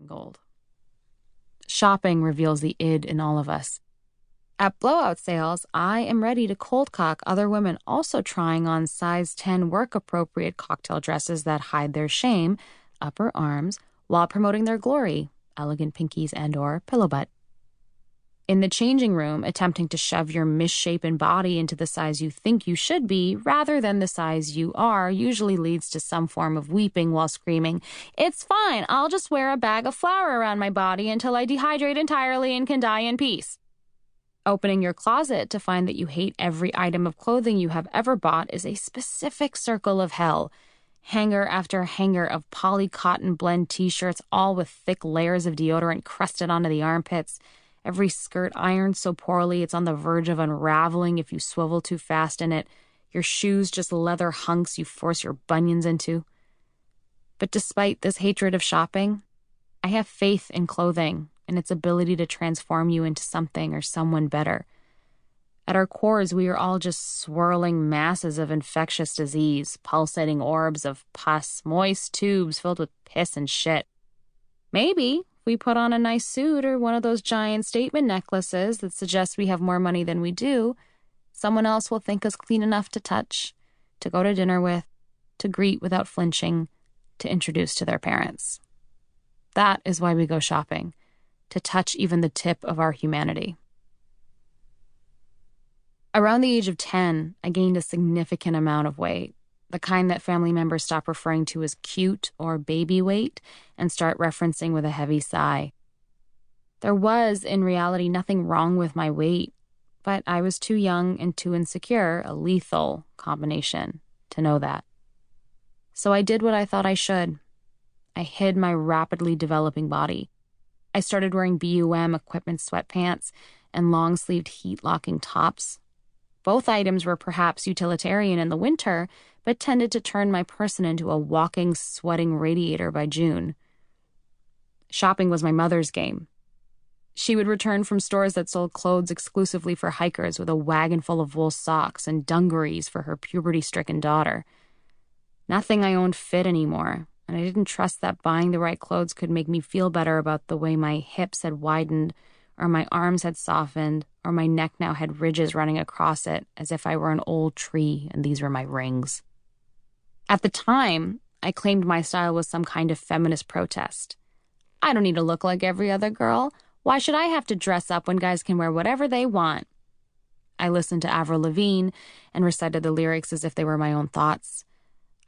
gold. Shopping reveals the id in all of us. At blowout sales, I am ready to cold cock other women also trying on size 10 work-appropriate cocktail dresses that hide their shame, upper arms, while promoting their glory, elegant pinkies and/or pillow butt. In the changing room, attempting to shove your misshapen body into the size you think you should be rather than the size you are usually leads to some form of weeping while screaming, "It's fine, I'll just wear a bag of flour around my body until I dehydrate entirely and can die in peace." Opening your closet to find that you hate every item of clothing you have ever bought is a specific circle of hell. Hanger after hanger of poly cotton blend t-shirts, all with thick layers of deodorant crusted onto the armpits. Every skirt ironed so poorly it's on the verge of unraveling if you swivel too fast in it. Your shoes just leather hunks you force your bunions into. But despite this hatred of shopping, I have faith in clothing and its ability to transform you into something or someone better. At our cores, we are all just swirling masses of infectious disease, pulsating orbs of pus, moist tubes filled with piss and shit. Maybe we put on a nice suit or one of those giant statement necklaces that suggest we have more money than we do, someone else will think us clean enough to touch, to go to dinner with, to greet without flinching, to introduce to their parents. That is why we go shopping, to touch even the tip of our humanity. Around the age of 10, I gained a significant amount of weight. The kind that family members stop referring to as cute or baby weight and start referencing with a heavy sigh. There was, in reality, nothing wrong with my weight, but I was too young and too insecure, a lethal combination, to know that. So I did what I thought I should. I hid my rapidly developing body. I started wearing BUM equipment sweatpants and long-sleeved heat-locking tops. Both items were perhaps utilitarian in the winter, but tended to turn my person into a walking, sweating radiator by June. Shopping was my mother's game. She would return from stores that sold clothes exclusively for hikers with a wagon full of wool socks and dungarees for her puberty-stricken daughter. Nothing I owned fit anymore, and I didn't trust that buying the right clothes could make me feel better about the way my hips had widened, or my arms had softened, or my neck now had ridges running across it, as if I were an old tree and these were my rings. At the time, I claimed my style was some kind of feminist protest. I don't need to look like every other girl. Why should I have to dress up when guys can wear whatever they want? I listened to Avril Lavigne and recited the lyrics as if they were my own thoughts.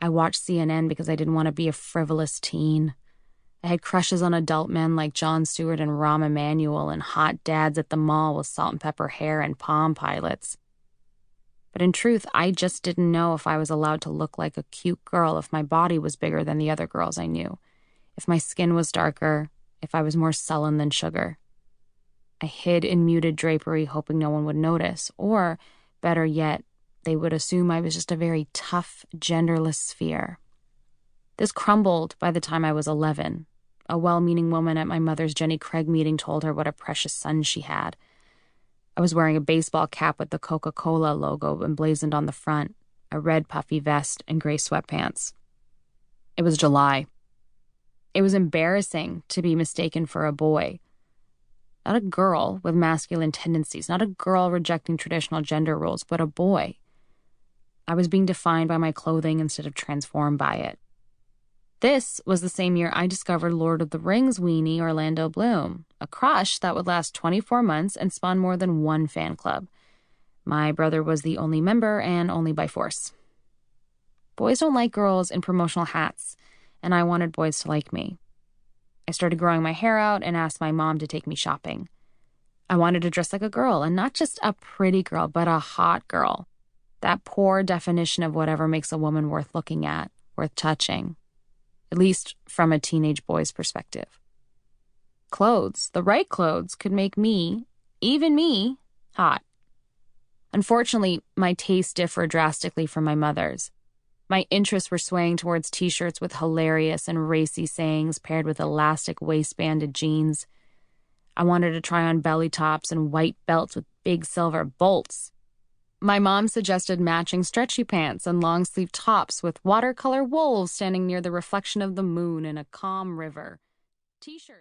I watched CNN because I didn't want to be a frivolous teen. I had crushes on adult men like Jon Stewart and Rahm Emanuel and hot dads at the mall with salt and pepper hair and Palm Pilots. But in truth, I just didn't know if I was allowed to look like a cute girl if my body was bigger than the other girls I knew, if my skin was darker, if I was more sullen than sugar. I hid in muted drapery hoping no one would notice, or, better yet, they would assume I was just a very tough, genderless sphere. This crumbled by the time I was 11. A well-meaning woman at my mother's Jenny Craig meeting told her what a precious son she had. I was wearing a baseball cap with the Coca-Cola logo emblazoned on the front, a red puffy vest, and gray sweatpants. It was July. It was embarrassing to be mistaken for a boy. Not a girl with masculine tendencies, not a girl rejecting traditional gender roles, but a boy. I was being defined by my clothing instead of transformed by it. This was the same year I discovered Lord of the Rings weenie Orlando Bloom, a crush that would last 24 months and spawn more than one fan club. My brother was the only member and only by force. Boys don't like girls in promotional hats, and I wanted boys to like me. I started growing my hair out and asked my mom to take me shopping. I wanted to dress like a girl, and not just a pretty girl, but a hot girl. That poor definition of whatever makes a woman worth looking at, worth touching. At least from a teenage boy's perspective. Clothes, the right clothes, could make me, even me, hot. Unfortunately, my tastes differ drastically from my mother's. My interests were swaying towards t-shirts with hilarious and racy sayings paired with elastic waistbanded jeans. I wanted to try on belly tops and white belts with big silver bolts. My mom suggested matching stretchy pants and long-sleeve tops with watercolor wolves standing near the reflection of the moon in a calm river. T-shirts.